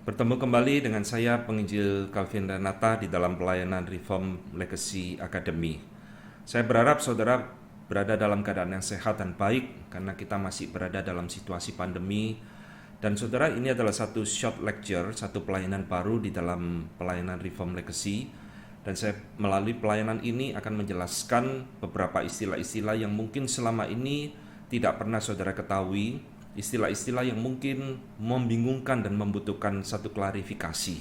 Bertemu kembali dengan saya, penginjil Calvin Renata, di dalam pelayanan Reform Legacy Academy. Saya berharap saudara berada dalam keadaan yang sehat dan baik, karena kita masih berada dalam situasi pandemi. Dan saudara, ini adalah satu short lecture, satu pelayanan baru di dalam pelayanan Reform Legacy. Dan saya melalui pelayanan ini akan menjelaskan beberapa istilah-istilah yang mungkin selama ini tidak pernah saudara ketahui, istilah-istilah yang mungkin membingungkan dan membutuhkan satu klarifikasi.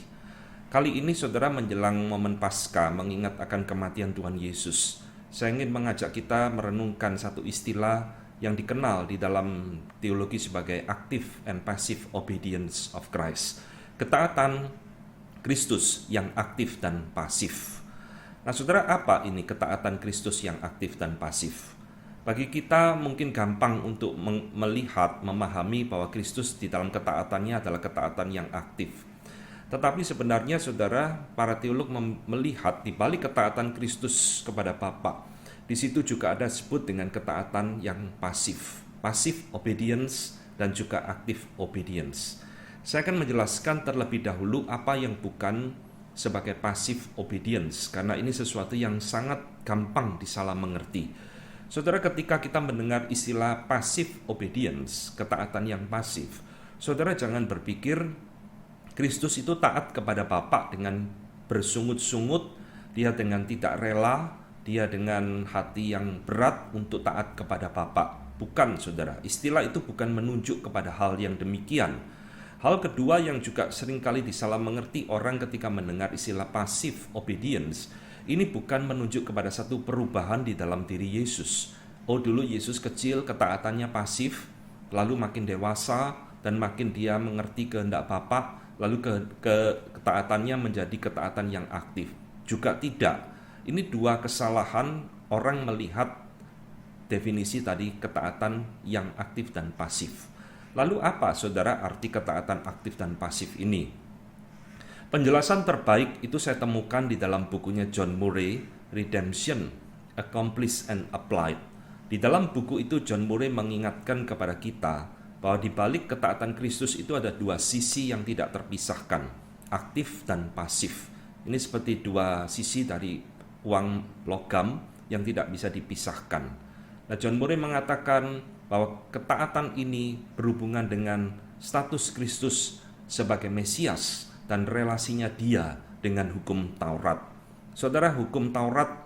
Kali ini saudara menjelang momen Paskah, mengingat akan kematian Tuhan Yesus. Saya ingin mengajak kita merenungkan satu istilah yang dikenal di dalam teologi sebagai active and passive obedience of Christ. Ketaatan Kristus yang aktif dan pasif. Nah saudara, apa ini ketaatan Kristus yang aktif dan pasif? Bagi kita mungkin gampang untuk melihat, memahami bahwa Kristus di dalam ketaatannya adalah ketaatan yang aktif. Tetapi sebenarnya saudara, para teolog melihat di balik ketaatan Kristus kepada Bapa, di situ juga ada disebut dengan ketaatan yang pasif. Passive obedience dan juga active obedience. Saya akan menjelaskan terlebih dahulu apa yang bukan sebagai passive obedience, karena ini sesuatu yang sangat gampang disalah mengerti. Saudara, ketika kita mendengar istilah passive obedience, ketaatan yang pasif, saudara jangan berpikir Kristus itu taat kepada Bapa dengan bersungut-sungut, dia dengan tidak rela, dia dengan hati yang berat untuk taat kepada Bapa. Bukan saudara, istilah itu bukan menunjuk kepada hal yang demikian. Hal kedua yang juga seringkali disalah mengerti orang ketika mendengar istilah passive obedience, ini bukan menunjuk kepada satu perubahan di dalam diri Yesus. Oh, dulu Yesus kecil, ketaatannya pasif, lalu makin dewasa dan makin dia mengerti kehendak Bapa, lalu ketaatannya menjadi ketaatan yang aktif. Juga tidak. Ini dua kesalahan orang melihat definisi tadi ketaatan yang aktif dan pasif. Lalu apa saudara arti ketaatan aktif dan pasif ini? Penjelasan terbaik itu saya temukan di dalam bukunya John Murray, Redemption, Accomplished and Applied. Di dalam buku itu John Murray mengingatkan kepada kita bahwa di balik ketaatan Kristus itu ada dua sisi yang tidak terpisahkan, aktif dan pasif. Ini seperti dua sisi dari uang logam yang tidak bisa dipisahkan. Nah, John Murray mengatakan bahwa ketaatan ini berhubungan dengan status Kristus sebagai Mesias dan relasinya dia dengan hukum Taurat. Saudara, hukum Taurat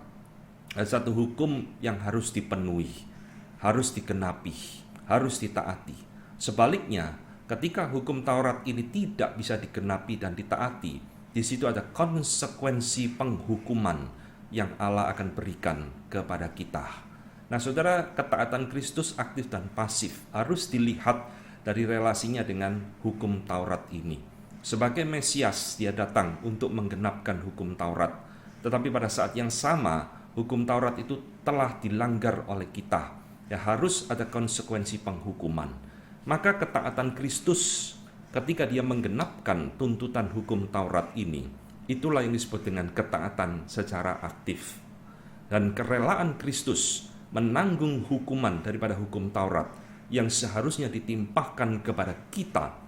adalah satu hukum yang harus dipenuhi, harus digenapi, harus ditaati. Sebaliknya, ketika hukum Taurat ini tidak bisa digenapi dan ditaati, di situ ada konsekuensi penghukuman yang Allah akan berikan kepada kita. Nah saudara, ketaatan Kristus aktif dan pasif harus dilihat dari relasinya dengan hukum Taurat ini. Sebagai Mesias, dia datang untuk menggenapkan hukum Taurat. Tetapi pada saat yang sama, hukum Taurat itu telah dilanggar oleh kita. Ya, harus ada konsekuensi penghukuman. Maka ketaatan Kristus ketika dia menggenapkan tuntutan hukum Taurat ini, itulah yang disebut dengan ketaatan secara aktif. Dan kerelaan Kristus menanggung hukuman daripada hukum Taurat yang seharusnya ditimpahkan kepada kita,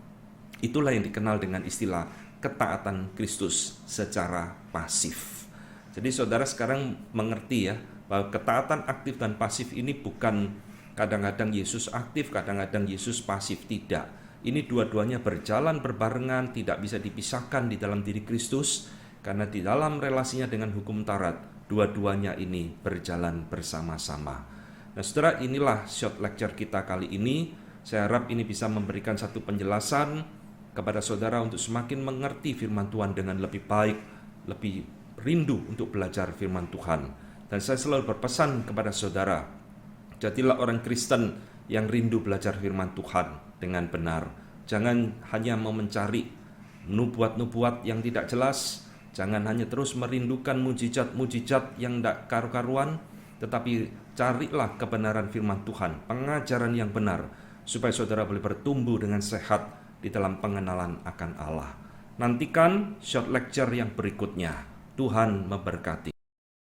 itulah yang dikenal dengan istilah ketaatan Kristus secara pasif. Jadi saudara sekarang mengerti ya, bahwa ketaatan aktif dan pasif ini bukan kadang-kadang Yesus aktif, kadang-kadang Yesus pasif, tidak. Ini dua-duanya berjalan berbarengan, tidak bisa dipisahkan di dalam diri Kristus, karena di dalam relasinya dengan hukum Taurat, dua-duanya ini berjalan bersama-sama. Nah saudara, inilah short lecture kita kali ini. Saya harap ini bisa memberikan satu penjelasan kepada saudara untuk semakin mengerti firman Tuhan dengan lebih baik, lebih rindu untuk belajar firman Tuhan. Dan saya selalu berpesan kepada saudara, jadilah orang Kristen yang rindu belajar firman Tuhan dengan benar. Jangan hanya mau mencari nubuat-nubuat yang tidak jelas, jangan hanya terus merindukan mujizat-mujizat yang tidak karu-karuan, tetapi carilah kebenaran firman Tuhan, pengajaran yang benar, supaya saudara boleh bertumbuh dengan sehat di dalam pengenalan akan Allah. Nantikan short lecture yang berikutnya. Tuhan memberkati.